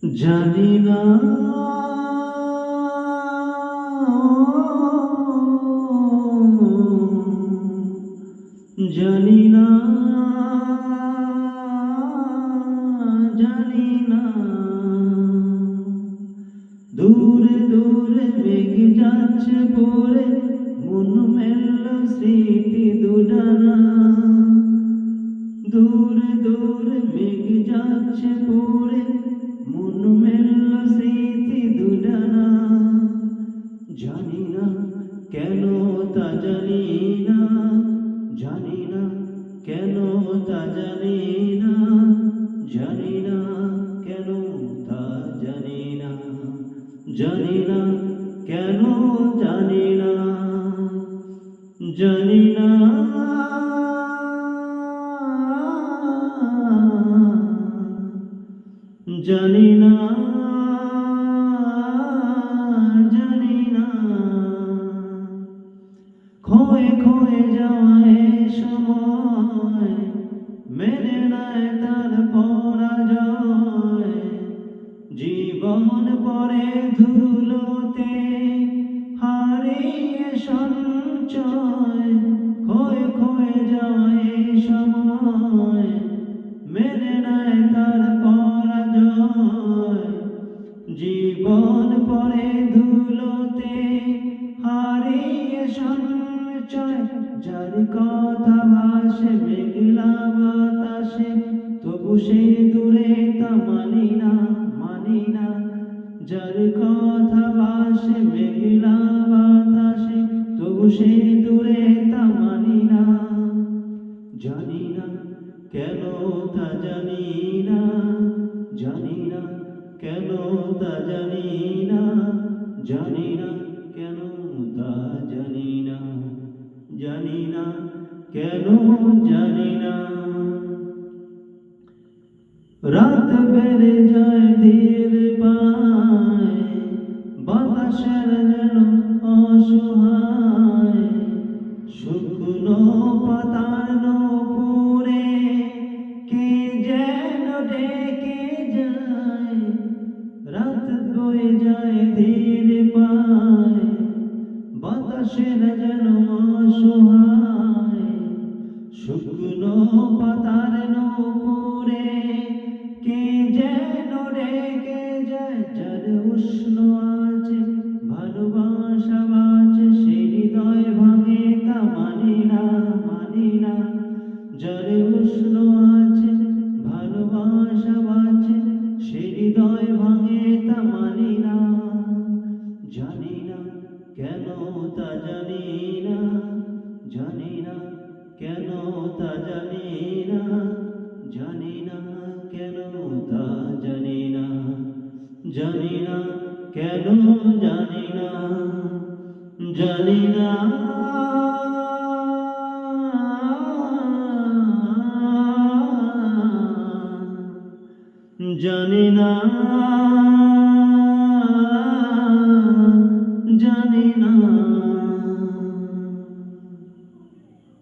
জানি না জানি না জানি না দূরে দূরে মেঘ যাচ্ছে পরে মন মেলল স্মৃতি দুডানা দূরে দূরে মেঘ যাচ্ছে পরে মন মেলল স্মৃতি দুডানা জানি না কেন তা জানি না জানি না কেন তা জানি না জানি না কেন তা জানি না জানি না কেন জানি না জানি না জানি না জানি না খোয়ে খোয়ে যাওয়ায় সময় মেনে নেয় তার পরাজয় জীবন পরে ধুলোতে হারিয়ে সঞ্চয় খোয়ে খোয়ে যাওয়ায় সময় মেনে নেয় তার পরাজয় জীবন পরে ধুলোতে হারিয়ে সঞ্চয় যার কথা ভাসে মেঘলা বাতাসে তবু সে দূরে তা মানি না মানি না যার কথা ভাসে মেঘলা বাতাসে তবু সে দূরে তা মানি না জানি না কেন তা জানি না জানি না কেন তা জানি না জানি না কেন তা জানি না জানি না কেন জানি না রাত বেড়ে যায় ধীর পায় বাতাসের যেন অসহায় শুকনো পাতার নূপুরে কে যেন ডেকে যায় রাত বয়ে যায় ধীর পায় বাতাসের যেন অসহায় শুকনো পাতার নূপুরে কে যেন ডেকে যায় যার উষ্ণ আছে ভালোবাসা বাজে সে হৃদয় ভাঙে তা মানি না মানি না যার উষ্ণ আছে ভালোবাসা বাজে সে হৃদয় ভাঙে তা মানি না জানি না কেন তা জানি না জানি না কেন তা জানি না জানি না কেন তা জানি না জানি না কেন জানি না জানি না জানি না